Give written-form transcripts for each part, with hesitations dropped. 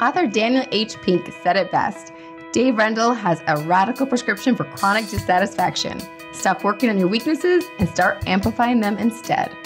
Author Daniel H. Pink said it best. Dave Rendall has a radical prescription for chronic dissatisfaction. Stop working on your weaknesses and start amplifying them instead.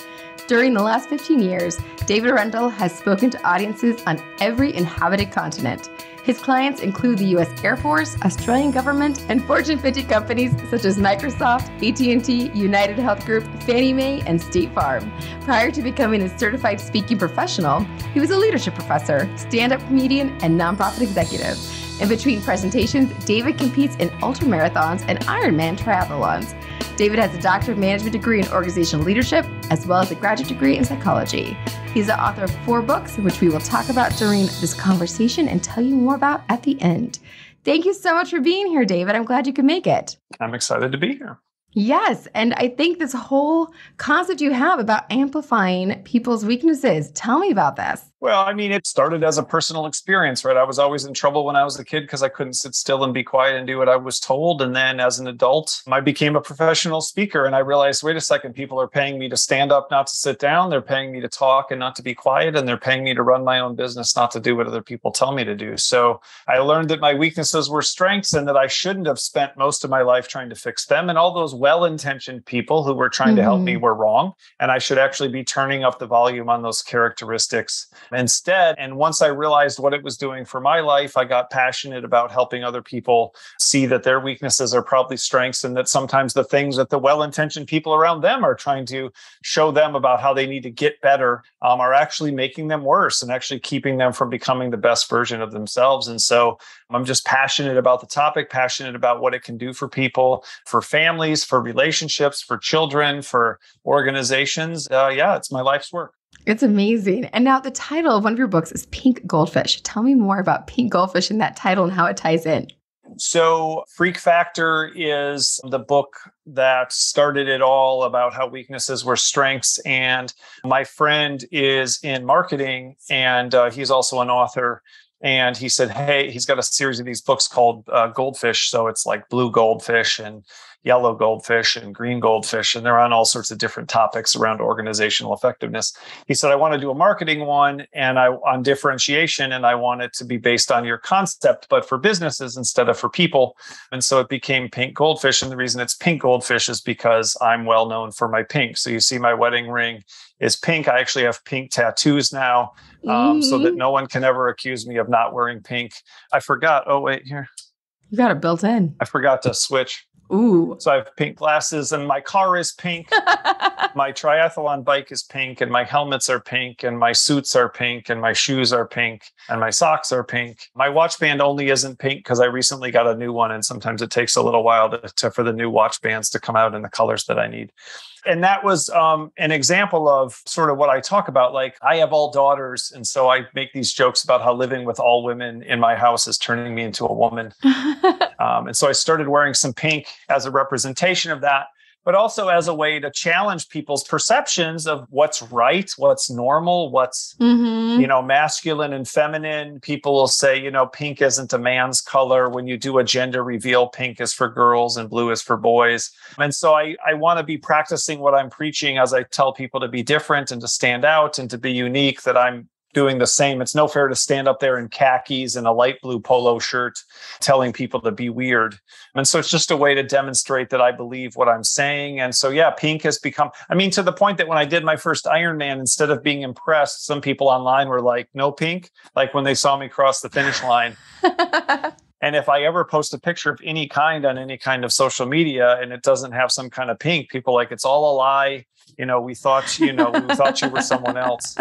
During the last 15 years, David Rendall has spoken to audiences on every inhabited continent. His clients include the U.S. Air Force, Australian government, and Fortune 50 companies such as Microsoft, AT&T, United Health Group, Fannie Mae, and State Farm. Prior to becoming a certified speaking professional, he was a leadership professor, stand-up comedian, and nonprofit executive. In between presentations, David competes in ultramarathons and Ironman triathlons. David has a Doctor of Management degree in organizational leadership, as well as a graduate degree in psychology. He's the author of 4 books, which we will talk about during this conversation and tell you more about at the end. Thank you so much for being here, David. I'm glad you could make it. I'm excited to be here. Yes. And I think this whole concept you have about amplifying people's weaknesses. Tell me about this. Well, I mean, it started as a personal experience, right? I was always in trouble when I was a kid because I couldn't sit still and be quiet and do what I was told. And then as an adult, I became a professional speaker and I realized, wait a second, people are paying me to stand up, not to sit down. They're paying me to talk and not to be quiet. And they're paying me to run my own business, not to do what other people tell me to do. So I learned that my weaknesses were strengths and that I shouldn't have spent most of my life trying to fix them. And all those well-intentioned people who were trying to help me were wrong. And I should actually be turning up the volume on those characteristics instead. And once I realized what it was doing for my life, I got passionate about helping other people see that their weaknesses are probably strengths and that sometimes the things that the well-intentioned people around them are trying to show them about how they need to get better are actually making them worse and actually keeping them from becoming the best version of themselves. And so I'm just passionate about the topic, passionate about what it can do for people, for families, for relationships, for children, for organizations. It's my life's work. It's amazing. And now the title of one of your books is Pink Goldfish. Tell me more about Pink Goldfish and that title and how it ties in. So Freak Factor is the book that started it all about how weaknesses were strengths. And my friend is in marketing and he's also an author. And he said, hey, he's got a series of these books called Goldfish. So it's like blue goldfish and yellow goldfish and green goldfish. And they're on all sorts of different topics around organizational effectiveness. He said, I want to do a marketing one and on differentiation. And I want it to be based on your concept, but for businesses instead of for people. And so it became Pink Goldfish. And the reason it's Pink Goldfish is because I'm well known for my pink. So you see my wedding ring is pink. I actually have pink tattoos now so that no one can ever accuse me of not wearing pink. I forgot. Oh, wait, here. You got it built in. I forgot to switch. Ooh. So I have pink glasses and my car is pink. My triathlon bike is pink and my helmets are pink and my suits are pink and my shoes are pink and my socks are pink. My watch band only isn't pink because I recently got a new one and sometimes it takes a little while for the new watch bands to come out in the colors that I need. And that was an example of sort of what I talk about. Like I have all daughters. And so I make these jokes about how living with all women in my house is turning me into a woman. And so I started wearing some pink as a representation of that, but also as a way to challenge people's perceptions of what's right, what's normal, what's, masculine and feminine. People will say, pink isn't a man's color. When you do a gender reveal, pink is for girls and blue is for boys. And so I want to be practicing what I'm preaching as I tell people to be different and to stand out and to be unique, that I'm doing the same. It's no fair to stand up there in khakis and a light blue polo shirt telling people to be weird. And so it's just a way to demonstrate that I believe what I'm saying. And so, pink has become, to the point that when I did my first Ironman, instead of being impressed, some people online were like, no pink, like when they saw me cross the finish line. And if I ever post a picture of any kind on any kind of social media and it doesn't have some kind of pink, people are like, it's all a lie. We thought you were someone else.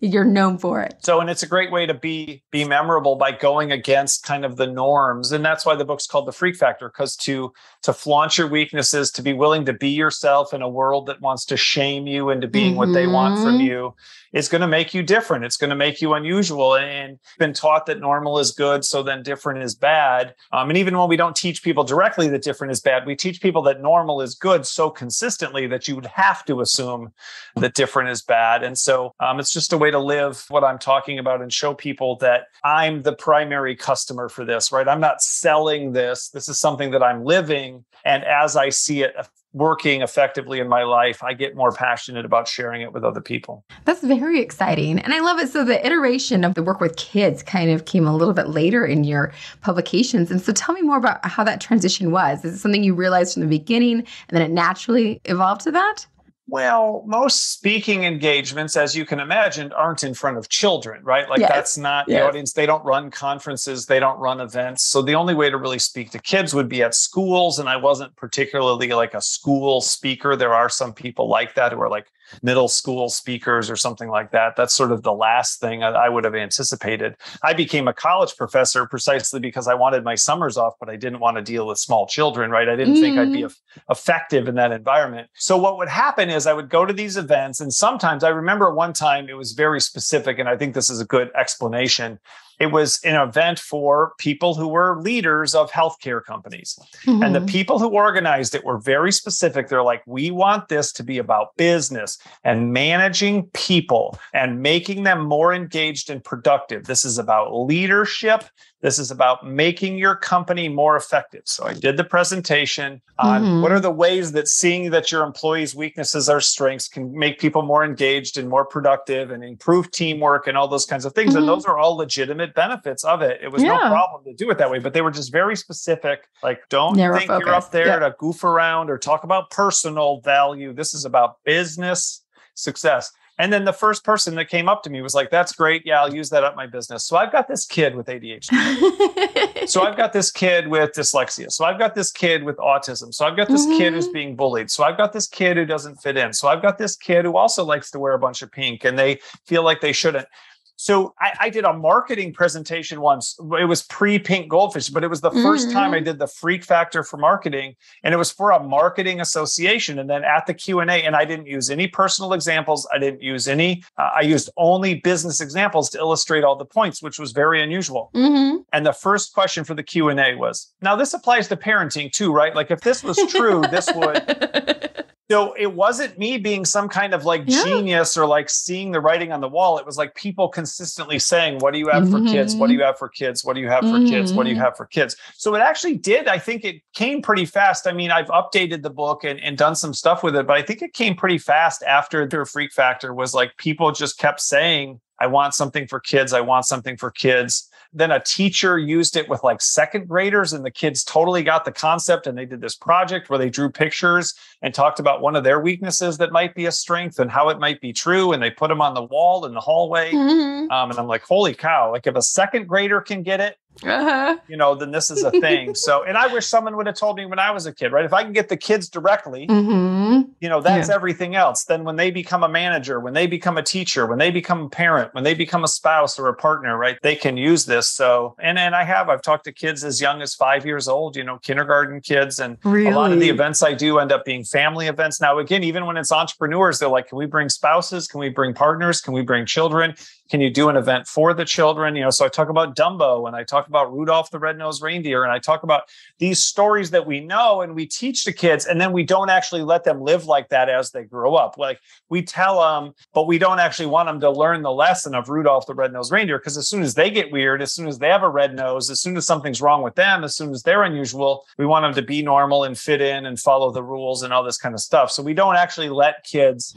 You're known for it. So, and it's a great way to be memorable by going against kind of the norms. And that's why the book's called The Freak Factor, because to flaunt your weaknesses, to be willing to be yourself in a world that wants to shame you into being what they want from you, is going to make you different. It's going to make you unusual. And been taught that normal is good, so then different is bad. And even when we don't teach people directly that different is bad, we teach people that normal is good so consistently that you would have to assume that different is bad. And so it's just a way to live what I'm talking about and show people that I'm the primary customer for this, right? I'm not selling this. This is something that I'm living. And as I see it working effectively in my life, I get more passionate about sharing it with other people. That's very exciting. And I love it. So the iteration of the work with kids kind of came a little bit later in your publications. And so tell me more about how that transition was. Is it something you realized from the beginning and then it naturally evolved to that? Well, most speaking engagements, as you can imagine, aren't in front of children, right? Like that's not the audience. They don't run conferences. They don't run events. So the only way to really speak to kids would be at schools. And I wasn't particularly like a school speaker. There are some people like that who are like middle school speakers or something like that. That's sort of the last thing I would have anticipated. I became a college professor precisely because I wanted my summers off, but I didn't want to deal with small children, right? I didn't think I'd be effective in that environment. So what would happen is I would go to these events, and sometimes I remember one time it was very specific, and I think this is a good explanation. It was an event for people who were leaders of healthcare companies. And the people who organized it were very specific. They're like, we want this to be about business and managing people and making them more engaged and productive. This is about leadership. This is about making your company more effective. So I did the presentation on what are the ways that seeing that your employees' weaknesses are strengths can make people more engaged and more productive and improve teamwork and all those kinds of things. And those are all legitimate benefits of it. It was no problem to do it that way, but they were just very specific. Like, don't think you're up there to goof around or talk about personal value. This is about business success. And then the first person that came up to me was like, that's great. Yeah, I'll use that at my business. So I've got this kid with ADHD. So I've got this kid with dyslexia. So I've got this kid with autism. So I've got this kid who's being bullied. So I've got this kid who doesn't fit in. So I've got this kid who also likes to wear a bunch of pink and they feel like they shouldn't. So I did a marketing presentation once. It was pre-Pink Goldfish, but it was the first time I did the Freak Factor for marketing. And it was for a marketing association. And then at the Q&A, and I didn't use any personal examples. I didn't use any, I used only business examples to illustrate all the points, which was very unusual. And the first question for the Q&A was, now this applies to parenting too, right? Like if this was true, this would... So it wasn't me being some kind of like genius or like seeing the writing on the wall. It was like people consistently saying, what do you have for kids? What do you have for kids? What do you have for kids? What do you have for kids? So it actually did. I think it came pretty fast. I mean, I've updated the book and done some stuff with it, but I think it came pretty fast after the Freak Factor was like people just kept saying, I want something for kids. I want something for kids. Then a teacher used it with like second graders and the kids totally got the concept. And they did this project where they drew pictures and talked about one of their weaknesses that might be a strength and how it might be true. And they put them on the wall in the hallway. And I'm like, holy cow, like if a second grader can get it, you know, then this is a thing. So, and I wish someone would have told me when I was a kid, right? If I can get the kids directly, you know, that's everything else. Then when they become a manager, when they become a teacher, when they become a parent, when they become a spouse or a partner, right? They can use this. So, and I've talked to kids as young as 5 years old, you know, kindergarten kids. And a lot of the events I do end up being family events. Now, again, even when it's entrepreneurs, they're like, can we bring spouses? Can we bring partners? Can we bring children? Can you do an event for the children? You know, so I talk about Dumbo and I talk about Rudolph the Red-Nosed Reindeer. And I talk about these stories that we know and we teach the kids. And then we don't actually let them live like that as they grow up. Like we tell them, but we don't actually want them to learn the lesson of Rudolph the Red-Nosed Reindeer. Because as soon as they get weird, as soon as they have a red nose, as soon as something's wrong with them, as soon as they're unusual, we want them to be normal and fit in and follow the rules and all this kind of stuff. So we don't actually let kids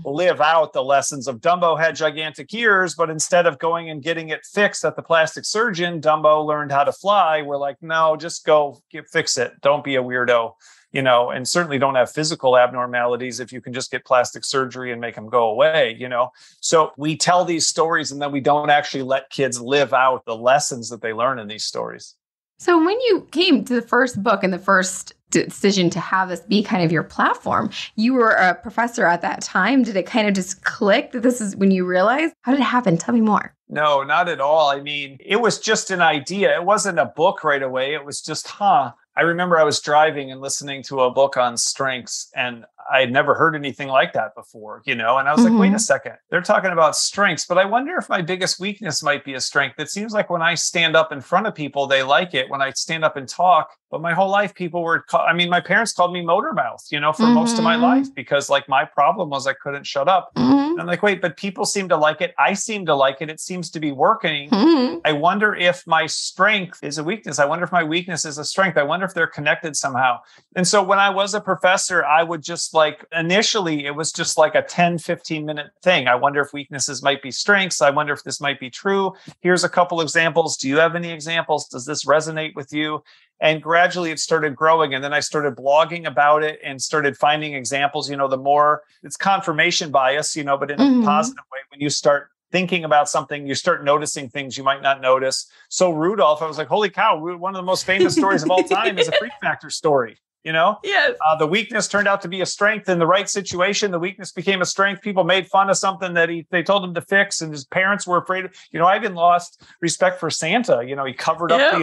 live out the lessons of Dumbo had gigantic ears, but instead of going and getting it fixed at the plastic surgeon, Dumbo learned how to fly. We're like, no, just go fix it. Don't be a weirdo, you know, and certainly don't have physical abnormalities if you can just get plastic surgery and make them go away, you know. So we tell these stories and then we don't actually let kids live out the lessons that they learn in these stories. So when you came to the first book and the first decision to have this be kind of your platform, you were a professor at that time. Did it kind of just click that this is when you realized? How did it happen? Tell me more. No, not at all. I mean, it was just an idea. It wasn't a book right away. It was just, I remember I was driving and listening to a book on strengths and I had never heard anything like that before, you know, and I was like, wait a second, they're talking about strengths, but I wonder if my biggest weakness might be a strength. It seems like when I stand up in front of people, they like it when I stand up and talk, but my whole life people were, my parents called me motor mouth, you know, for most of my life because like my problem was I couldn't shut up. And I'm like, wait, but people seem to like it. I seem to like it. It seems to be working. Mm-hmm. I wonder if my strength is a weakness. I wonder if my weakness is a strength. I wonder if they're connected somehow. And so when I was a professor, I would just like, initially, it was just like a 10, 15-minute thing. I wonder if weaknesses might be strengths. I wonder if this might be true. Here's a couple examples. Do you have any examples? Does this resonate with you? And gradually it started growing. And then I started blogging about it and started finding examples. The more it's confirmation bias, but in a positive way, when you start thinking about something, you start noticing things you might not notice. So Rudolph, I was like, holy cow, one of the most famous stories of all time is a freak factor story. Yes. The weakness turned out to be a strength in the right situation. The weakness became a strength. People made fun of something that they told him to fix, and his parents were afraid. I even lost respect for Santa. He covered up.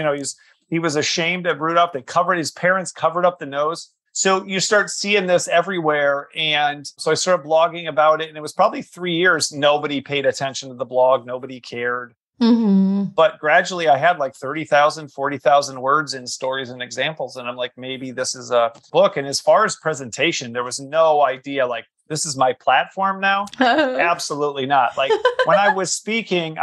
He was ashamed of Rudolph. His parents covered up the nose. So you start seeing this everywhere. And so I started blogging about it, and it was probably 3 years. Nobody paid attention to the blog. Nobody cared. Mm-hmm. But gradually I had like 30,000, 40,000 words in stories and examples. And I'm like, maybe this is a book. And as far as presentation, there was no idea like, this is my platform now. Absolutely not. Like when I was speaking,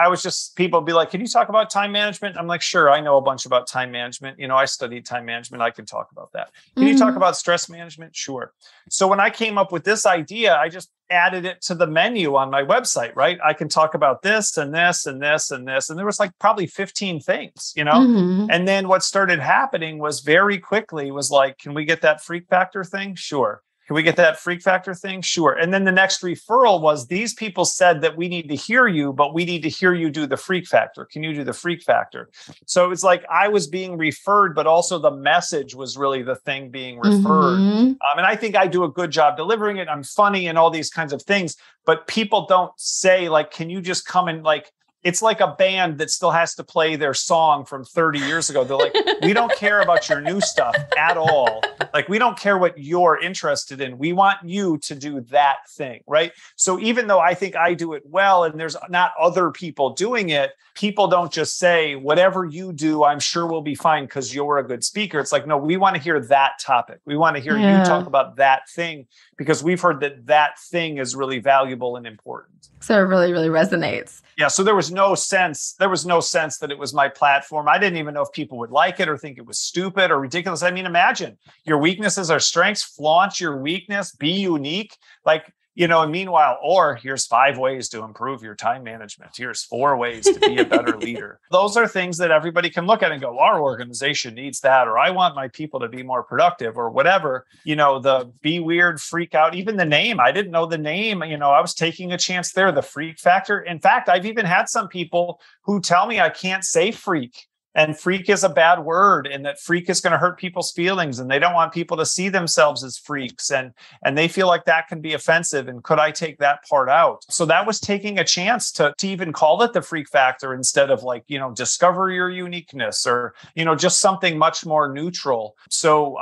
people would be like, can you talk about time management? I'm like, sure. I know a bunch about time management. I studied time management. I can talk about that. Can you talk about stress management? Sure. So when I came up with this idea, I just added it to the menu on my website, right? I can talk about this and this and this and this. And there was like probably 15 things, And then what started happening was very quickly was like, can we get that freak factor thing? Sure. Can we get that freak factor thing? Sure. And then the next referral was these people said that we need to hear you, but we need to hear you do the freak factor. Can you do the freak factor? So it's like I was being referred, but also the message was really the thing being referred. And I think I do a good job delivering it. I'm funny and all these kinds of things, but people don't say like, can you just come and like, it's like a band that still has to play their song from 30 years ago. They're like, we don't care about your new stuff at all. Like, we don't care what you're interested in. We want you to do that thing, right? So even though I think I do it well and there's not other people doing it, people don't just say, whatever you do, I'm sure will be fine because you're a good speaker. It's like, no, we want to hear that topic. We want to hear you talk about that thing because we've heard that thing is really valuable and important. So it really, really resonates. Yeah. So there was no sense that it was my platform. I didn't even know if people would like it or think it was stupid or ridiculous. I mean, imagine your weaknesses are strengths, flaunt your weakness, be unique. Like, and meanwhile, or here's 5 ways to improve your time management. Here's 4 ways to be a better leader. Those are things that everybody can look at and go, our organization needs that, or I want my people to be more productive or whatever, the be weird, freak out, even the name. I didn't know the name, I was taking a chance there, the freak factor. In fact, I've even had some people who tell me I can't say freak. And freak is a bad word, and that freak is going to hurt people's feelings, and they don't want people to see themselves as freaks, and they feel like that can be offensive. And could I take that part out? So that was taking a chance to even call it the freak factor instead of like, discover your uniqueness or, just something much more neutral. So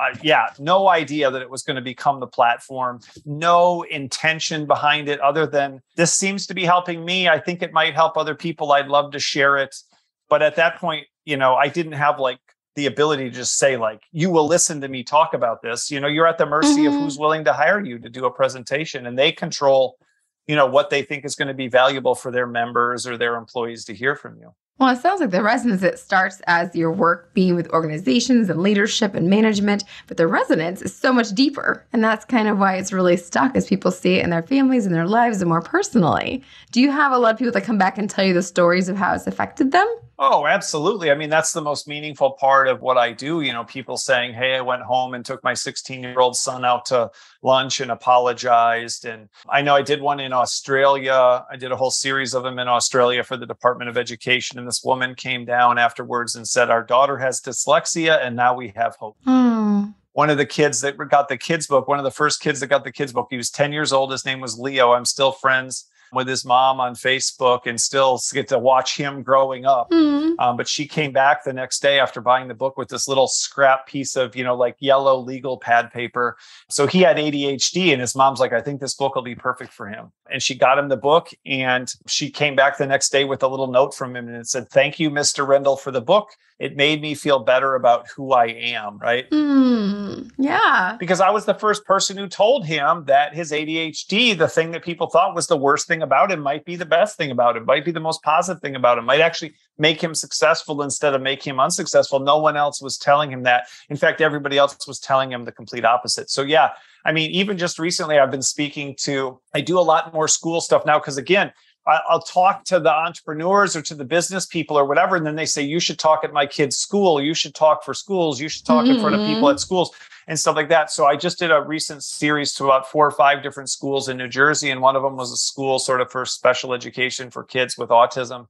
no idea that it was going to become the platform, no intention behind it other than this seems to be helping me. I think it might help other people. I'd love to share it. But at that point, I didn't have like the ability to just say like, you will listen to me talk about this. You're at the mercy of who's willing to hire you to do a presentation, and they control, what they think is going to be valuable for their members or their employees to hear from you. Well, it sounds like the resonance, it starts as your work being with organizations and leadership and management, but the resonance is so much deeper. And that's kind of why it's really stuck as people see it in their families and their lives and more personally. Do you have a lot of people that come back and tell you the stories of how it's affected them? Oh, absolutely. I mean, that's the most meaningful part of what I do. People saying, hey, I went home and took my 16-year-old son out to lunch and apologized. And I know I did one in Australia. I did a whole series of them in Australia for the Department of Education. And this woman came down afterwards and said, our daughter has dyslexia and now we have hope. One of the kids that got the kids book, one of the first kids that got the kids book, he was 10 years old. His name was Leo. I'm still friends with his mom on Facebook and still get to watch him growing up. But she came back the next day after buying the book with this little scrap piece of, like yellow legal pad paper. So he had ADHD and his mom's like, I think this book will be perfect for him. And she got him the book and she came back the next day with a little note from him and it said, "Thank you, Mr. Rendall, for the book. It made me feel better about who I am," right? Yeah. Because I was the first person who told him that his ADHD, the thing that people thought was the worst thing about him, might be the best thing about him, might be the most positive thing about him, might actually make him successful instead of make him unsuccessful. No one else was telling him that. In fact, everybody else was telling him the complete opposite. So yeah, I mean, even just recently, I've been I do a lot more school stuff now because again, I'll talk to the entrepreneurs or to the business people or whatever. And then they say, you should talk at my kid's school. You should talk for schools. You should talk in front of people at schools and stuff like that. So I just did a recent series to about 4 or 5 different schools in New Jersey. And one of them was a school sort of for special education for kids with autism.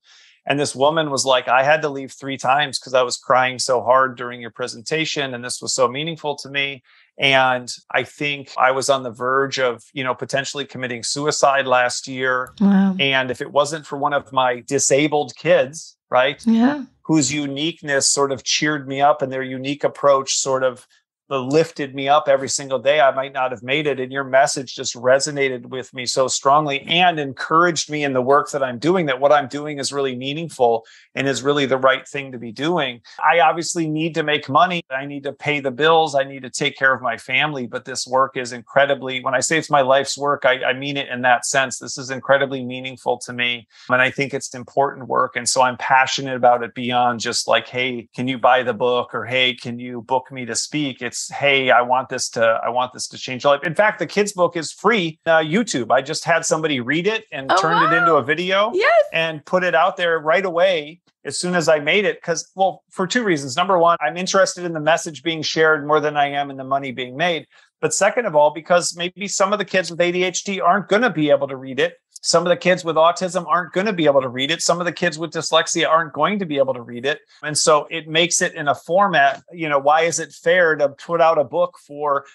And this woman was like, I had to leave 3 times because I was crying so hard during your presentation. And this was so meaningful to me. And I think I was on the verge of, potentially committing suicide last year. Wow. And if it wasn't for one of my disabled kids, right? Yeah. Whose uniqueness sort of cheered me up and their unique approach sort of lifted me up every single day, I might not have made it. And your message just resonated with me so strongly and encouraged me in the work that I'm doing, that what I'm doing is really meaningful and is really the right thing to be doing. I obviously need to make money. I need to pay the bills. I need to take care of my family. But this work is incredibly, when I say it's my life's work, I mean it in that sense. This is incredibly meaningful to me. And I think it's important work. And so I'm passionate about it beyond just like, hey, can you buy the book? Or hey, can you book me to speak? It's, hey, I want this to change your life. In fact, the kids' book is free YouTube. I just had somebody read it and turned it into a video and put it out there right away as soon as I made it. Because, well, for 2 reasons. Number one, I'm interested in the message being shared more than I am in the money being made. But second of all, because maybe some of the kids with ADHD aren't going to be able to read it. Some of the kids with autism aren't going to be able to read it. Some of the kids with dyslexia aren't going to be able to read it. And so it makes it in a format, why is it fair to put out a book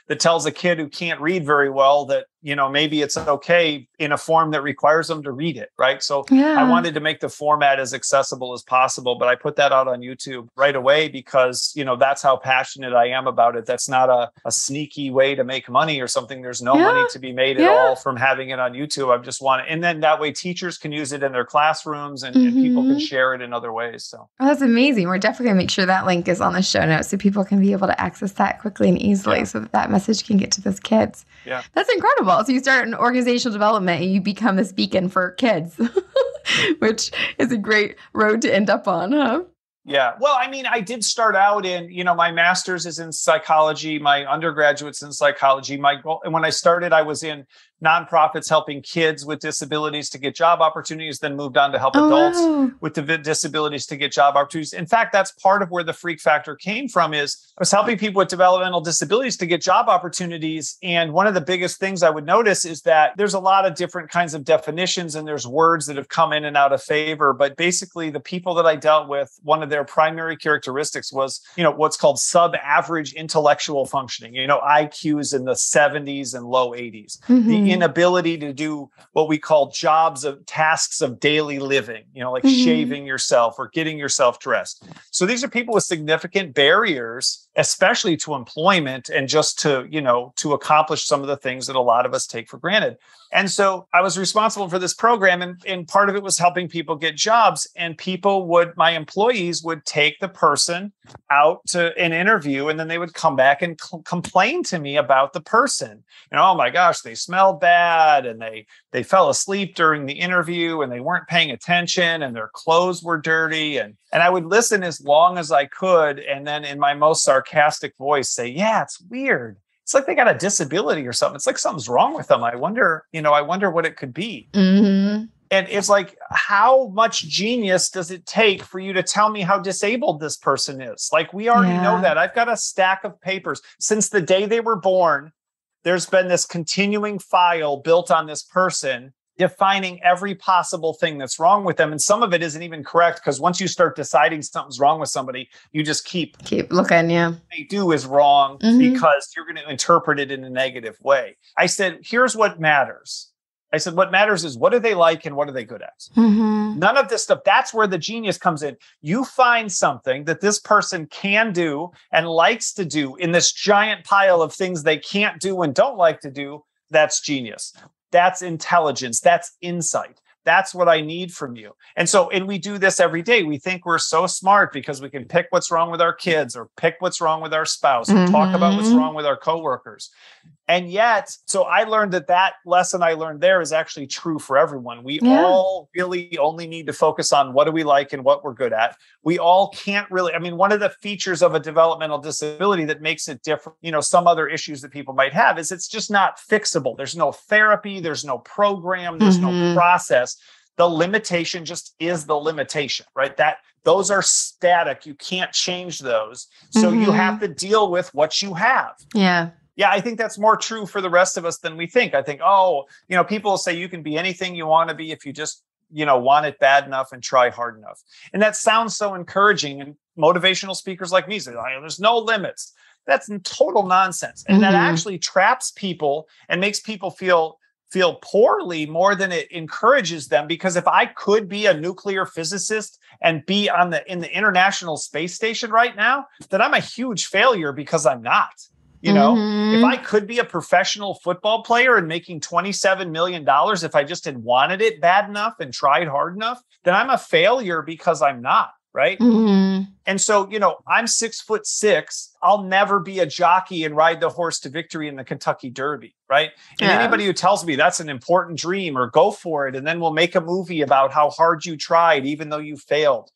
that tells a kid who can't read very well that, maybe it's okay in a form that requires them to read it, right? So I wanted to make the format as accessible as possible, but I put that out on YouTube right away because, that's how passionate I am about it. That's not a sneaky way to make money or something. There's no money to be made at all from having it on YouTube. I just want it. And then that way teachers can use it in their classrooms and people can share it in other ways. So that's amazing. We're definitely going to make sure that link is on the show notes so people can be able to access that quickly and easily so that message can get to those kids. Yeah. That's incredible. So you start in organizational development and you become this beacon for kids, which is a great road to end up on, huh? Yeah. Well, I mean, I did start out in, my master's is in psychology. My undergraduate's in psychology. My goal, and when I started, I was in nonprofits helping kids with disabilities to get job opportunities, then moved on to help adults with disabilities to get job opportunities. In fact, that's part of where the freak factor came from is I was helping people with developmental disabilities to get job opportunities. And one of the biggest things I would notice is that there's a lot of different kinds of definitions and there's words that have come in and out of favor. But basically the people that I dealt with, one of their primary characteristics was, what's called sub-average intellectual functioning, IQs in the 70s and low 80s. The inability to do what we call tasks of daily living, like shaving yourself or getting yourself dressed. So these are people with significant barriers, especially to employment and just to accomplish some of the things that a lot of us take for granted. And so I was responsible for this program and part of it was helping people get jobs and my employees would take the person out to an interview and then they would come back and complain to me about the person. Oh my gosh, they smelled bad and they fell asleep during the interview and they weren't paying attention and their clothes were dirty. And I would listen as long as I could. And then in my most sarcastic voice say, yeah, it's weird. It's like they got a disability or something. It's like something's wrong with them. I wonder what it could be. And it's like, how much genius does it take for you to tell me how disabled this person is? Like, we already know that. I've got a stack of papers. Since the day they were born, there's been this continuing file built on this person defining every possible thing that's wrong with them. And some of it isn't even correct because once you start deciding something's wrong with somebody, you just keep looking. Yeah. What they do is wrong because you're going to interpret it in a negative way. I said, here's what matters. I said, what matters is what do they like and what are they good at? None of this stuff. That's where the genius comes in. You find something that this person can do and likes to do in this giant pile of things they can't do and don't like to do. That's genius. That's intelligence. That's insight. That's what I need from you. And we do this every day. We think we're so smart because we can pick what's wrong with our kids or pick what's wrong with our spouse or talk about what's wrong with our coworkers. And yet, so I learned that lesson I learned there is actually true for everyone. We all really only need to focus on what do we like and what we're good at. We all can't really, one of the features of a developmental disability that makes it different, some other issues that people might have is it's just not fixable. There's no therapy, there's no program, there's no process. The limitation just is the limitation, right? Those are static. You can't change those. So you have to deal with what you have. Yeah, I think that's more true for the rest of us than we think. I think, people say you can be anything you want to be if you just, want it bad enough and try hard enough. And that sounds so encouraging. And motivational speakers like me say, there's no limits. That's total nonsense. And that actually traps people and makes people feel poorly more than it encourages them. Because if I could be a nuclear physicist and be in the International Space Station right now, then I'm a huge failure because I'm not. If I could be a professional football player and making $27 million, if I just had wanted it bad enough and tried hard enough, then I'm a failure because I'm not. Right. And so, I'm 6'6". I'll never be a jockey and ride the horse to victory in the Kentucky Derby. Right. And anybody who tells me that's an important dream or go for it, and then we'll make a movie about how hard you tried, even though you failed.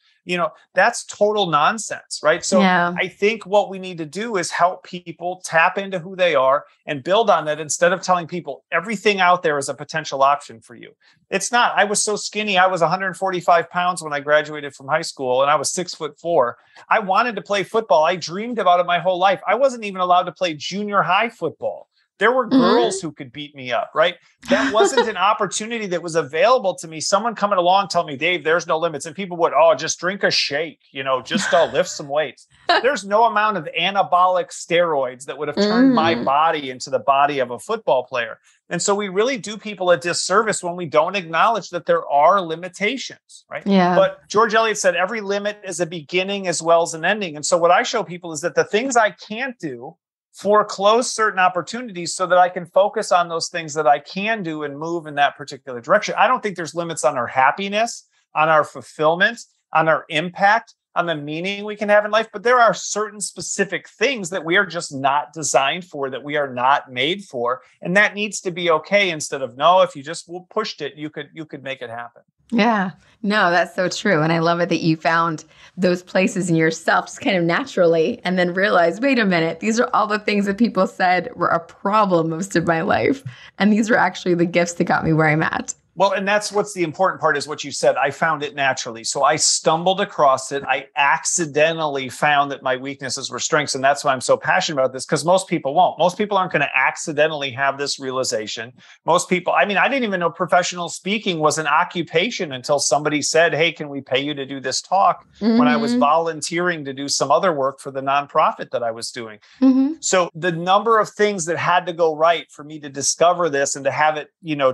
That's total nonsense, right? So I think what we need to do is help people tap into who they are and build on that instead of telling people everything out there is a potential option for you. It's not. I was so skinny. I was 145 pounds when I graduated from high school and I was 6'4". I wanted to play football. I dreamed about it my whole life. I wasn't even allowed to play junior high football. There were girls who could beat me up, right? That wasn't an opportunity that was available to me. Someone coming along telling me, Dave, there's no limits. And people would, just drink a shake, just lift some weights. There's no amount of anabolic steroids that would have turned my body into the body of a football player. And so we really do people a disservice when we don't acknowledge that there are limitations, right? Yeah. But George Eliot said, every limit is a beginning as well as an ending. And so what I show people is that the things I can't do foreclose certain opportunities so that I can focus on those things that I can do and move in that particular direction. I don't think there's limits on our happiness, on our fulfillment, on our impact, on the meaning we can have in life. But there are certain specific things that we are just not designed for, that we are not made for. And that needs to be okay instead of, no, if you just pushed it, you could make it happen. Yeah, no, that's so true. And I love it that you found those places in yourself just kind of naturally and then realized, wait a minute, these are all the things that people said were a problem most of my life. And these are actually the gifts that got me where I'm at. Well, and that's what's the important part is what you said. I found it naturally. So I stumbled across it. I accidentally found that my weaknesses were strengths. And that's why I'm so passionate about this, because most people won't. Most people aren't going to accidentally have this realization. Most people, I didn't even know professional speaking was an occupation until somebody said, hey, can we pay you to do this talk? When I was volunteering to do some other work for the nonprofit that I was doing. So the number of things that had to go right for me to discover this and to have it,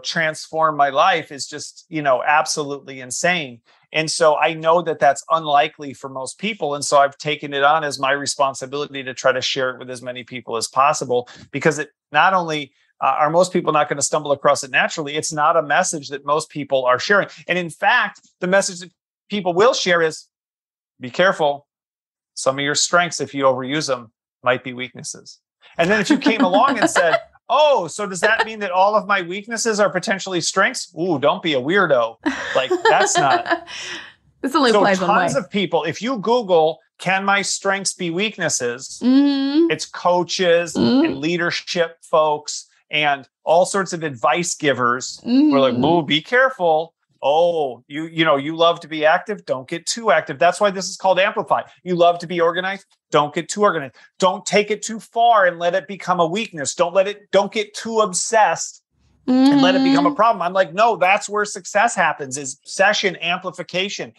transform my life is just, absolutely insane. And so I know that that's unlikely for most people. And so I've taken it on as my responsibility to try to share it with as many people as possible, because it not only are most people not going to stumble across it naturally, it's not a message that most people are sharing. And in fact, the message that people will share is, be careful. Some of your strengths, if you overuse them, might be weaknesses. And then if you came along and said, oh, so does that mean that all of my weaknesses are potentially strengths? Ooh, don't be a weirdo. Like, that's not. This only applies one way. Tons of people, if you Google, can my strengths be weaknesses? It's coaches and leadership folks and all sorts of advice givers. We're like, ooh, be careful. Oh, you love to be active. Don't get too active. That's why this is called Amplify. You love to be organized. Don't get too organized. Don't take it too far and let it become a weakness. Don't get too obsessed and let it become a problem. I'm like, no, that's where success happens, is session amplification.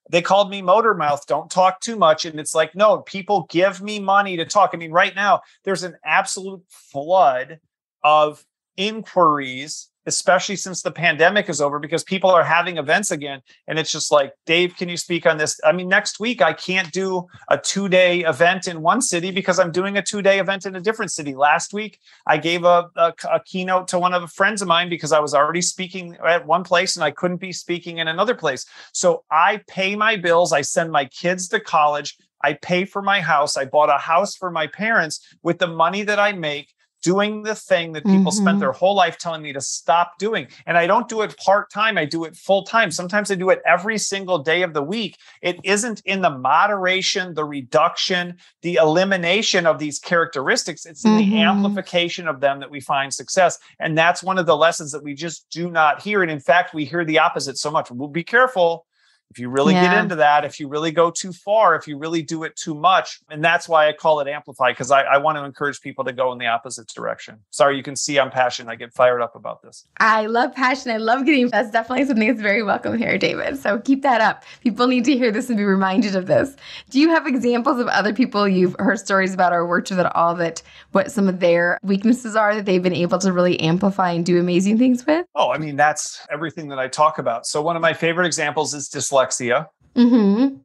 They called me motor mouth. Don't talk too much. And it's like, no, people give me money to talk. Right now there's an absolute flood of inquiries especially since the pandemic is over, because people are having events again. And it's just like, Dave, can you speak on this? I mean, next week, I can't do a 2-day event in one city because I'm doing a 2-day event in a different city. Last week, I gave a keynote to one of the friends of mine because I was already speaking at one place and I couldn't be speaking in another place. So I pay my bills. I send my kids to college. I pay for my house. I bought a house for my parents with the money that I make, doing the thing that people spent their whole life telling me to stop doing. And I don't do it part-time. I do it full-time. Sometimes I do it every single day of the week. It isn't in the moderation, the reduction, the elimination of these characteristics. It's in the amplification of them that we find success. And that's one of the lessons that we just do not hear. And in fact, we hear the opposite so much. We'll be careful. If you really get into that, if you really go too far, if you really do it too much. And that's why I call it Amplify, because I want to encourage people to go in the opposite direction. Sorry, you can see I'm passionate. I get fired up about this. I love passion. I love getting, that's definitely something that's very welcome here, David. So keep that up. People need to hear this and be reminded of this. Do you have examples of other people you've heard stories about or worked with at all that what some of their weaknesses are that they've been able to really amplify and do amazing things with? Oh, I mean, that's everything that I talk about. So one of my favorite examples is dyslexia.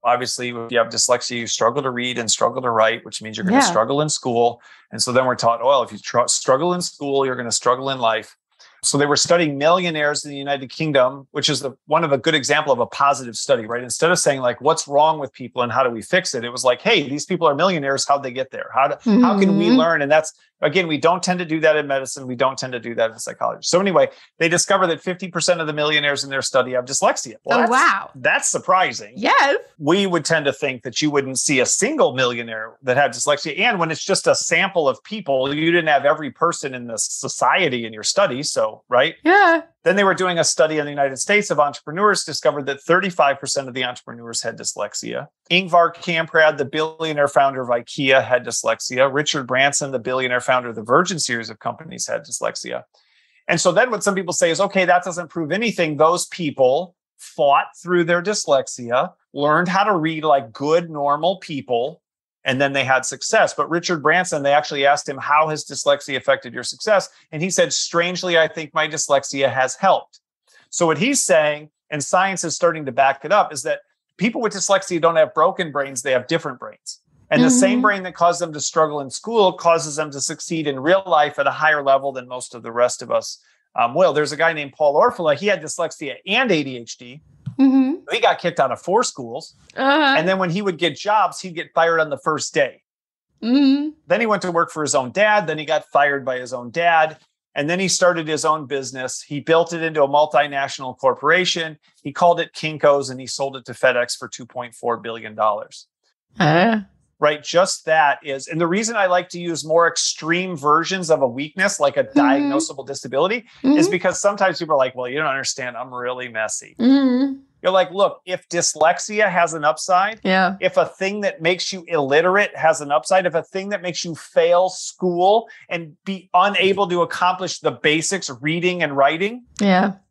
Obviously, if you have dyslexia, you struggle to read and struggle to write, which means you're going to struggle in school. And so then we're taught, well, if you struggle in school, you're going to struggle in life. So they were studying millionaires in the United Kingdom, which is one of a good example of a positive study, right? Instead of saying like, what's wrong with people and how do we fix it? It was like, hey, these people are millionaires. How'd they get there? How can we learn? And that's, again, we don't tend to do that in medicine. We don't tend to do that in psychology. So anyway, they discovered that 50% of the millionaires in their study have dyslexia. Well, wow. That's surprising. Yes. We would tend to think that you wouldn't see a single millionaire that had dyslexia. And when it's just a sample of people, you didn't have every person in the society in your study. So, right? Yeah. Then they were doing a study in the United States of entrepreneurs, discovered that 35% of the entrepreneurs had dyslexia. Ingvar Kamprad, the billionaire founder of IKEA, had dyslexia. Richard Branson, the billionaire founder of the Virgin series of companies, had dyslexia. And so then what some people say is, okay, that doesn't prove anything. Those people fought through their dyslexia, learned how to read like good, normal people, and then they had success. But Richard Branson, they actually asked him, how has dyslexia affected your success? And he said, strangely, I think my dyslexia has helped. So what he's saying, and science is starting to back it up, is that people with dyslexia don't have broken brains, they have different brains. And the same brain that caused them to struggle in school causes them to succeed in real life at a higher level than most of the rest of us will. There's a guy named Paul Orfalea. He had dyslexia and ADHD. He got kicked out of 4 schools. And then when he would get jobs, he'd get fired on the first day. Then he went to work for his own dad. Then he got fired by his own dad. And then he started his own business. He built it into a multinational corporation. He called it Kinko's and he sold it to FedEx for $2.4 billion. Right? Just that is, and the reason I like to use more extreme versions of a weakness, like a diagnosable disability, is because sometimes people are like, well, you don't understand. I'm really messy. You're like, look, if dyslexia has an upside, if a thing that makes you illiterate has an upside, if a thing that makes you fail school and be unable to accomplish the basics, reading and writing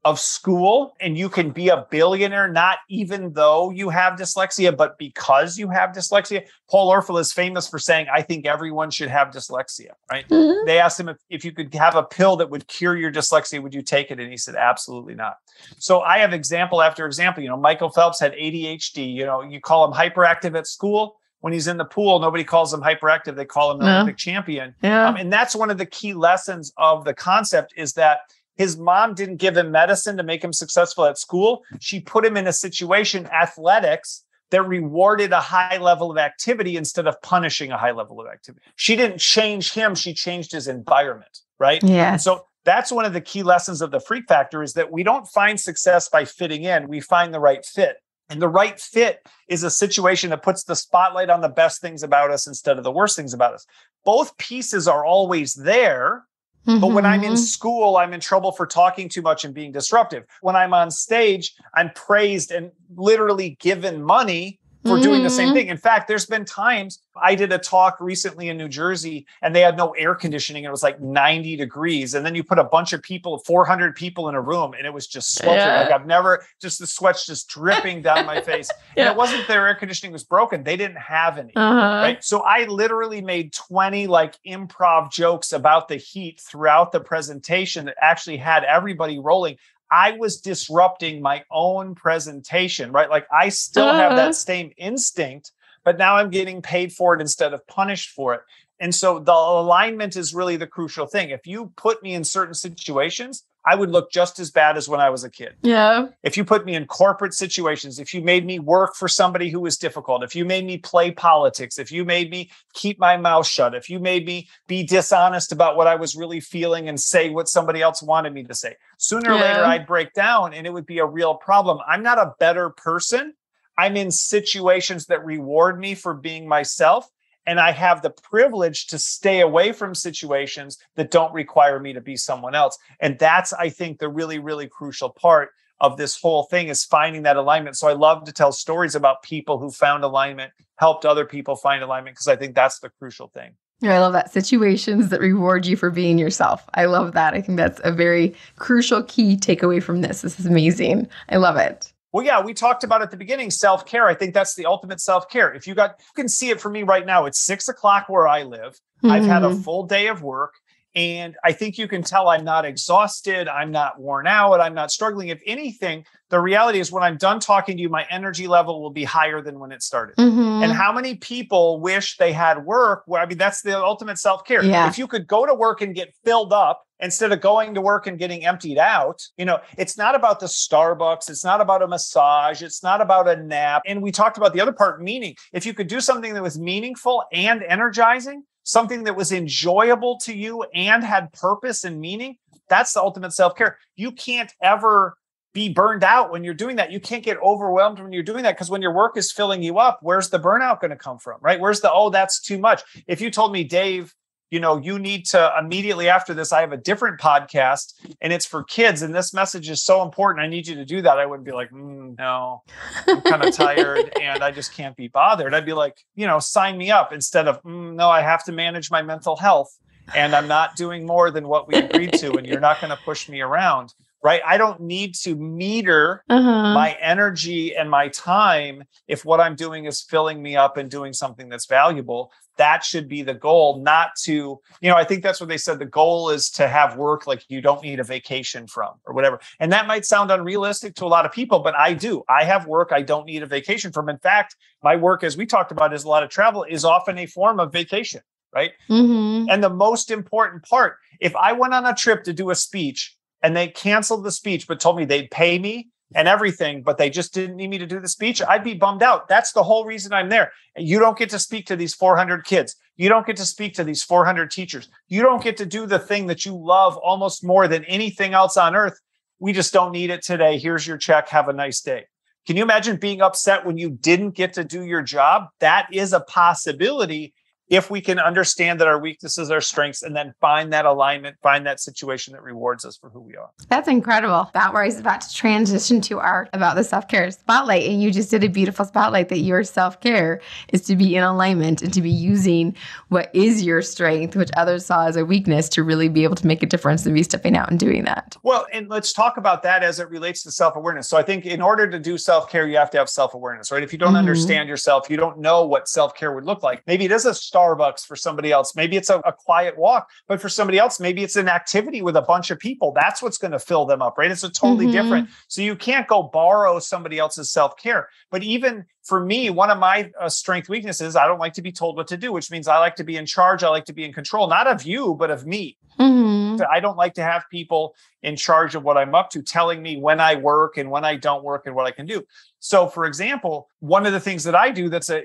of school, and you can be a billionaire, not even though you have dyslexia, but because you have dyslexia. Paul Orfalea is famous for saying, I think everyone should have dyslexia, right? They asked him if you could have a pill that would cure your dyslexia, would you take it? And he said, absolutely not. So I have example after example. You know, Michael Phelps had ADHD. You know, you call him hyperactive at school. When he's in the pool, nobody calls him hyperactive. They call him an Olympic champion. And that's one of the key lessons of the concept is that his mom didn't give him medicine to make him successful at school. She put him in a situation, athletics, that rewarded a high level of activity instead of punishing a high level of activity. She didn't change him. She changed his environment, right? So that's one of the key lessons of the freak factor is that we don't find success by fitting in. We find the right fit. And the right fit is a situation that puts the spotlight on the best things about us instead of the worst things about us. Both pieces are always there. But when I'm in school, I'm in trouble for talking too much and being disruptive. When I'm on stage, I'm praised and literally given money for doing the same thing. In fact, there's been times I did a talk recently in New Jersey and they had no air conditioning. It was like 90 degrees. And then you put a bunch of people, 400 people in a room, and it was just sweltering. Like I've never, just the sweat's just dripping down my face. And it wasn't their air conditioning was broken. They didn't have any. Right. So I literally made 20 like improv jokes about the heat throughout the presentation that actually had everybody rolling. I was disrupting my own presentation, right? Like I still have that same instinct, but now I'm getting paid for it instead of punished for it. And so the alignment is really the crucial thing. If you put me in certain situations, I would look just as bad as when I was a kid. Yeah. If you put me in corporate situations, if you made me work for somebody who was difficult, if you made me play politics, if you made me keep my mouth shut, if you made me be dishonest about what I was really feeling and say what somebody else wanted me to say, sooner or later I'd break down and it would be a real problem. I'm not a better person. I'm in situations that reward me for being myself. And I have the privilege to stay away from situations that don't require me to be someone else. And that's, I think, the really, really crucial part of this whole thing is finding that alignment. So I love to tell stories about people who found alignment, helped other people find alignment, because I think that's the crucial thing. I love that. Situations that reward you for being yourself. I love that. I think that's a very crucial key takeaway from this. This is amazing. I love it. Well, yeah, we talked about at the beginning, self-care. I think that's the ultimate self-care. You can see it for me right now. It's 6 o'clock where I live. I've had a full day of work. And I think you can tell I'm not exhausted. I'm not worn out. I'm not struggling. If anything, the reality is when I'm done talking to you, my energy level will be higher than when it started. And how many people wish they had work? Well, I mean, that's the ultimate self-care. Yeah. If you could go to work and get filled up instead of going to work and getting emptied out, it's not about the Starbucks. It's not about a massage. It's not about a nap. And we talked about the other part, meaning. If you could do something that was meaningful and energizing, something that was enjoyable to you and had purpose and meaning, that's the ultimate self-care. You can't ever be burned out when you're doing that. You can't get overwhelmed when you're doing that, because when your work is filling you up, where's the burnout going to come from, right? Where's that's too much. If you told me, Dave, you need to immediately after this, I have a different podcast and it's for kids. And this message is so important. I need you to do that. I wouldn't be like, no, I'm kind of tired and I just can't be bothered. I'd be like, sign me up, instead of, no, I have to manage my mental health and I'm not doing more than what we agreed to. And you're not going to push me around. Right? I don't need to meter my energy and my time if what I'm doing is filling me up and doing something that's valuable. That should be the goal, not to, I think that's what they said. The goal is to have work like you don't need a vacation from or whatever. And that might sound unrealistic to a lot of people, but I do. I have work I don't need a vacation from. In fact, my work, as we talked about, is a lot of travel, is often a form of vacation, right? And the most important part, if I went on a trip to do a speech, and they canceled the speech, but told me they'd pay me and everything, but they just didn't need me to do the speech, I'd be bummed out. That's the whole reason I'm there. You don't get to speak to these 400 kids. You don't get to speak to these 400 teachers. You don't get to do the thing that you love almost more than anything else on earth. We just don't need it today. Here's your check. Have a nice day. Can you imagine being upset when you didn't get to do your job? That is a possibility. If we can understand that our weaknesses are strengths and then find that alignment, find that situation that rewards us for who we are. That's incredible. That where I was about to transition to about the self-care spotlight. And you just did a beautiful spotlight that your self-care is to be in alignment and to be using what is your strength, which others saw as a weakness, to really be able to make a difference and be stepping out and doing that. Well, and let's talk about that as it relates to self-awareness. So I think in order to do self-care, you have to have self-awareness, right? If you don't understand yourself, you don't know what self-care would look like. Maybe it is a Starbucks for somebody else. Maybe it's a quiet walk, but for somebody else, maybe it's an activity with a bunch of people. That's what's going to fill them up, right? It's a totally different. So you can't go borrow somebody else's self-care. But even for me, one of my strength weaknesses, I don't like to be told what to do, which means I like to be in charge. I like to be in control, not of you, but of me. I don't like to have people in charge of what I'm up to, telling me when I work and when I don't work and what I can do. So, for example, one of the things that I do that's a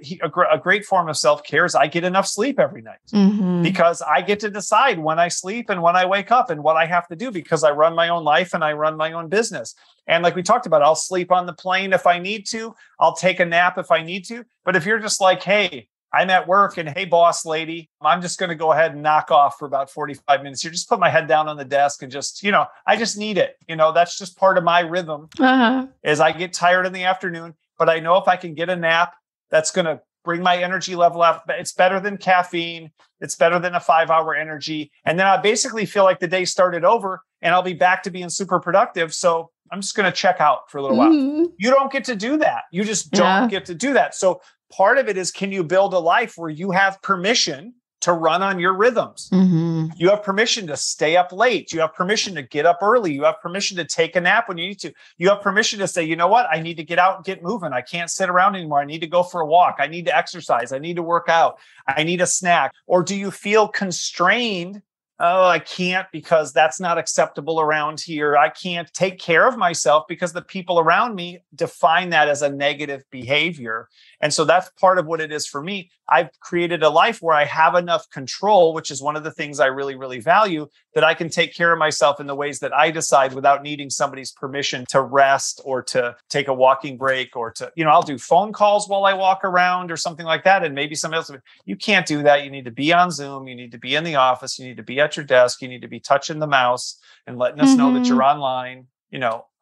great form of self-care is I get enough sleep every night, because I get to decide when I sleep and when I wake up and what I have to do, because I run my own life and I run my own business. And like we talked about, I'll sleep on the plane if I need to. I'll take a nap if I need to. But if you're just like, hey, I'm at work and hey, boss lady, I'm just going to go ahead and knock off for about 45 minutes. You just put my head down on the desk and just, I just need it. That's just part of my rhythm is I get tired in the afternoon, but I know if I can get a nap that's going to bring my energy level up. It's better than caffeine. It's better than a 5-hour energy. And then I basically feel like the day started over and I'll be back to being super productive. So I'm just going to check out for a little while. You don't get to do that. You just don't get to do that. So part of it is, can you build a life where you have permission to run on your rhythms? You have permission to stay up late. You have permission to get up early. You have permission to take a nap when you need to. You have permission to say, you know what? I need to get out and get moving. I can't sit around anymore. I need to go for a walk. I need to exercise. I need to work out. I need a snack. Or do you feel constrained? Oh, I can't because that's not acceptable around here. I can't take care of myself because the people around me define that as a negative behavior. And so that's part of what it is for me. I've created a life where I have enough control, which is one of the things I really, really value, that I can take care of myself in the ways that I decide without needing somebody's permission to rest or to take a walking break or to, I'll do phone calls while I walk around or something like that. And maybe somebody else, you can't do that. You need to be on Zoom. You need to be in the office. You need to be at your desk. You need to be touching the mouse and letting us know that you're online.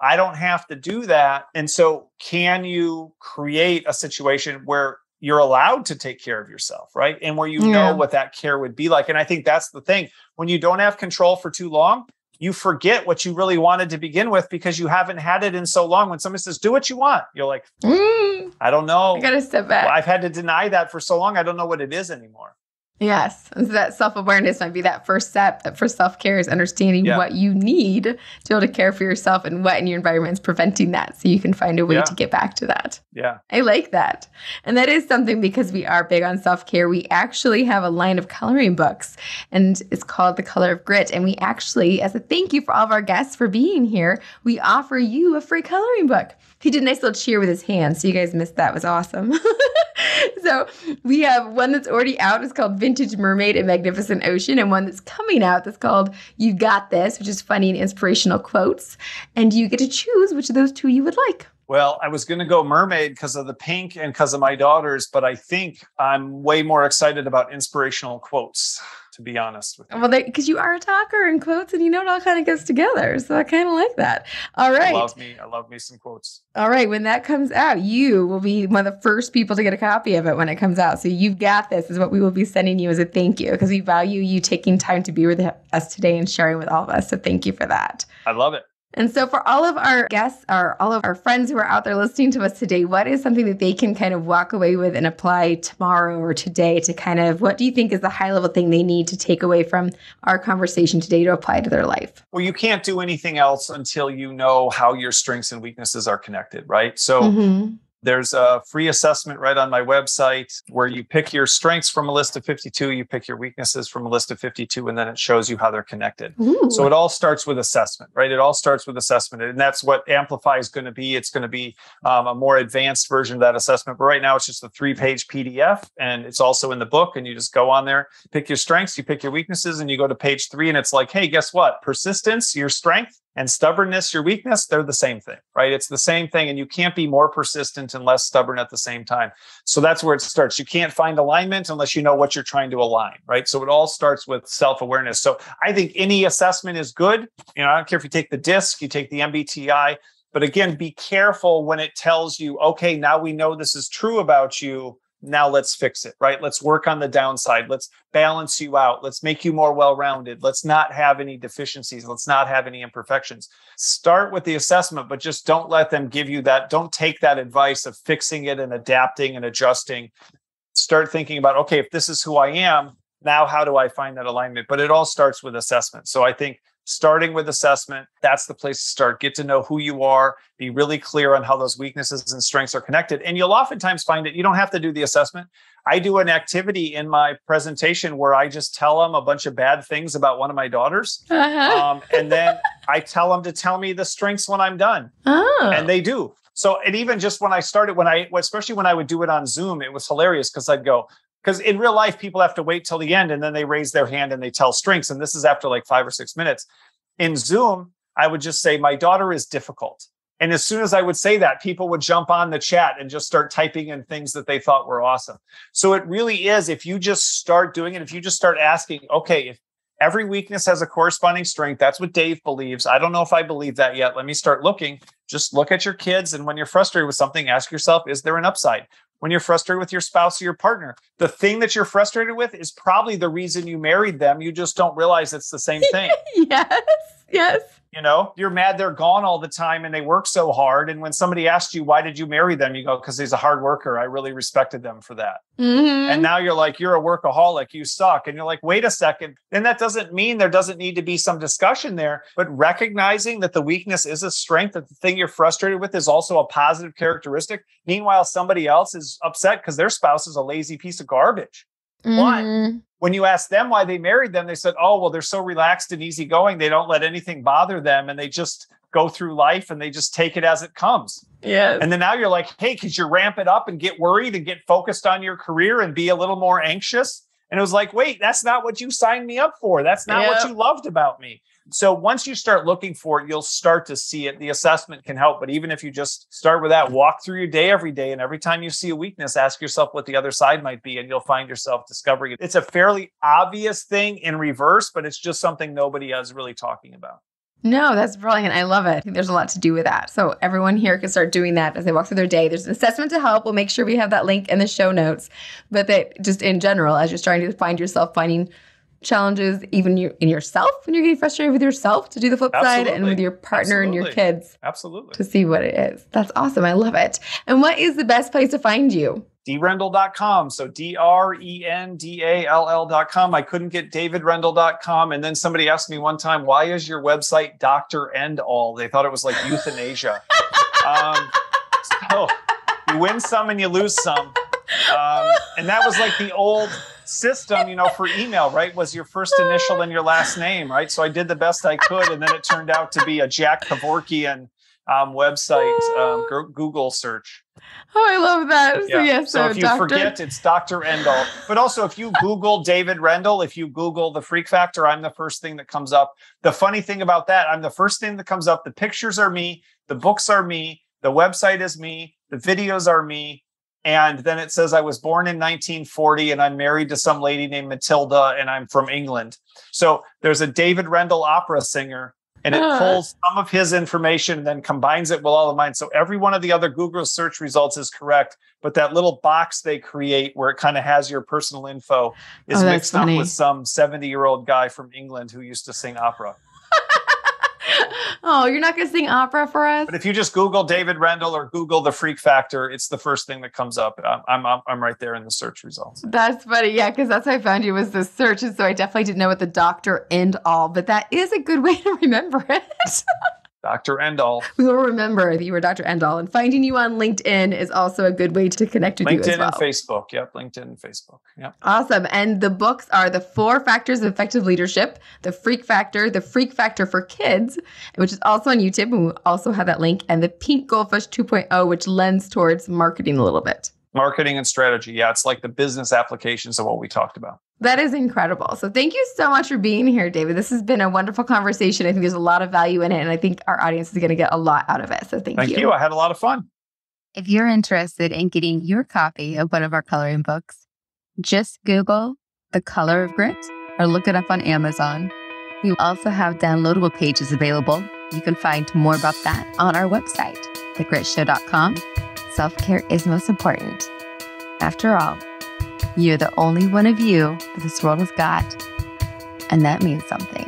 I don't have to do that. And so can you create a situation where you're allowed to take care of yourself, right? And where you know what that care would be like. And I think that's the thing. When you don't have control for too long, you forget what you really wanted to begin with because you haven't had it in so long. When somebody says, do what you want, you're like, I don't know. I got to step back. Well, I've had to deny that for so long. I don't know what it is anymore. Yes. And so that self-awareness might be that first step. That for self-care is understanding what you need to be able to care for yourself and what in your environment is preventing that. So you can find a way to get back to that. Yeah. I like that. And that is something, because we are big on self-care. We actually have a line of coloring books, and it's called The Color of Grit. And we actually, as a thank you for all of our guests for being here, we offer you a free coloring book. He did a nice little cheer with his hands, so you guys missed that. It was awesome. So we have one that's already out. It's called Vintage Mermaid and Magnificent Ocean, and one that's coming out that's called You Got This, which is funny and inspirational quotes. And you get to choose which of those two you would like. Well, I was going to go mermaid because of the pink and because of my daughters, but I think I'm way more excited about inspirational quotes, to be honest with you. Well, because you are a talker and quotes, and it all kind of goes together. So I kind of like that. All right. I love me some quotes. All right. When that comes out, you will be one of the first people to get a copy of it when it comes out. So You've Got This is what we will be sending you as a thank you, because we value you taking time to be with us today and sharing with all of us. So thank you for that. I love it. And so for all of our guests, or all of our friends who are out there listening to us today, what is something that they can kind of walk away with and apply tomorrow or today to kind of, what do you think is the high level thing they need to take away from our conversation today to apply to their life? Well, you can't do anything else until you know how your strengths and weaknesses are connected, right? So there's a free assessment right on my website where you pick your strengths from a list of 52, you pick your weaknesses from a list of 52, and then it shows you how they're connected. Ooh. So it all starts with assessment, right? It all starts with assessment. And that's what Amplify is going to be. It's going to be a more advanced version of that assessment. But right now it's just a 3-page PDF, and it's also in the book. And you just go on there, pick your strengths, you pick your weaknesses, and you go to page 3. And it's like, hey, guess what? Persistence, your strength, and stubbornness, your weakness, they're the same thing, right? It's the same thing. And you can't be more persistent and less stubborn at the same time. So that's where it starts. You can't find alignment unless you know what you're trying to align, right? So it all starts with self-awareness. So I think any assessment is good. I don't care if you take the DISC, you take the MBTI, but again, be careful when it tells you, okay, now we know this is true about you. Now let's fix it, right? Let's work on the downside. Let's balance you out. Let's make you more well-rounded. Let's not have any deficiencies. Let's not have any imperfections. Start with the assessment, but just don't let them give you that. Don't take that advice of fixing it and adapting and adjusting. Start thinking about, okay, if this is who I am, now how do I find that alignment? But it all starts with assessment. So I think starting with assessment, that's the place to start. Get to know who you are, be really clear on how those weaknesses and strengths are connected. And you'll oftentimes find that you don't have to do the assessment. I do an activity in my presentation where I just tell them a bunch of bad things about one of my daughters. And then I tell them to tell me the strengths when I'm done. Oh. And they do. So, and even just when I started, especially when I would do it on Zoom, it was hilarious because I'd go, because in real life, people have to wait till the end and then they raise their hand and they tell strengths. And this is after like 5 or 6 minutes. In Zoom, I would just say, my daughter is difficult. And as soon as I would say that, people would jump on the chat and just start typing in things that they thought were awesome. So it really is, if you just start doing it, if you just start asking, okay, if every weakness has a corresponding strength, that's what Dave believes. I don't know if I believe that yet. Let me start looking. Just look at your kids. And when you're frustrated with something, ask yourself, is there an upside? when you're frustrated with your spouse or your partner. The thing that you're frustrated with is probably the reason you married them. You just don't realize it's the same thing. Yes. You know, you're mad they're gone all the time and they work so hard. And when somebody asks you, why did you marry them? You go, because he's a hard worker. I really respected them for that. Mm-hmm. And now you're like, you're a workaholic. You suck. And you're like, wait a second. Then that doesn't mean there doesn't need to be some discussion there, but recognizing that the weakness is a strength, that the thing you're frustrated with is also a positive characteristic. Meanwhile, somebody else is upset because their spouse is a lazy piece of garbage. One, when you ask them why they married them, they said, oh, well, they're so relaxed and easygoing. They don't let anything bother them. And they just go through life and they just take it as it comes. Yes. And then now you're like, hey, could you ramp it up and get worried and get focused on your career and be a little more anxious? And it was like, wait, that's not what you signed me up for. That's not what you loved about me. So once you start looking for it, you'll start to see it. The assessment can help. But even if you just start with that, walk through your day every day. And every time you see a weakness, ask yourself what the other side might be. And you'll find yourself discovering it. It's a fairly obvious thing in reverse, but it's just something nobody is really talking about. No, that's brilliant. I love it. I think there's a lot to do with that. So everyone here can start doing that as they walk through their day. There's an assessment to help. We'll make sure we have that link in the show notes. But that just in general, as you're starting to find yourself finding challenges even in yourself when you're getting frustrated with yourself, to do the flip side, and with your partner and your kids. Absolutely. To see what it is. That's awesome. I love it. And what is the best place to find you? drendall.com. So DRENDALL.com. I couldn't get davidrendall.com. And then somebody asked me one time, why is your website Dr. End All? They thought it was like euthanasia. So you win some and you lose some. And that was like the old system, for email, right? Was your first initial and your last name, right? So I did the best I could. And then it turned out to be a Jack Kevorkian website, Google search. Oh, I love that. Yeah. So if you forget, it's Dr. Endall. But also, if you Google David Rendall, if you Google the Freak Factor, I'm the first thing that comes up. The funny thing about that, I'm the first thing that comes up. The pictures are me. The books are me. The website is me. The videos are me. And then it says I was born in 1940 and I'm married to some lady named Matilda and I'm from England. So there's a David Rendall opera singer. And it pulls some of his information and then combines it with all of mine. So every one of the other Google search results is correct. But that little box they create where it kind of has your personal info is mixed up with some 70-year-old guy from England who used to sing opera. Oh, you're not going to sing opera for us? But if you just Google David Rendall or Google the Freak Factor, it's the first thing that comes up. I'm right there in the search results. That's funny. Yeah, because that's how I found you was the search. And so I definitely didn't know what the Dr. End All, but that is a good way to remember it. Dr. Endall. We will remember that you were Dr. Endall. And finding you on LinkedIn is also a good way to connect with you as well. LinkedIn and Facebook. Yep. LinkedIn and Facebook. Yep. Awesome. And the books are The 4 Factors of Effective Leadership, The Freak Factor for Kids, which is also on YouTube. And we also have that link. And The Pink Goldfish 2.0, which lends towards marketing a little bit. Marketing and strategy. Yeah. It's like the business applications of what we talked about. That is incredible. So thank you so much for being here, David. This has been a wonderful conversation. I think there's a lot of value in it, and I think our audience is going to get a lot out of it. So thank you. Thank you. I had a lot of fun. If you're interested in getting your copy of one of our coloring books, just Google The Color of Grit or look it up on Amazon. We also have downloadable pages available. You can find more about that on our website, thegritShow.com. Self-care is most important. After all, you're the only one of you that this world has got, and that means something.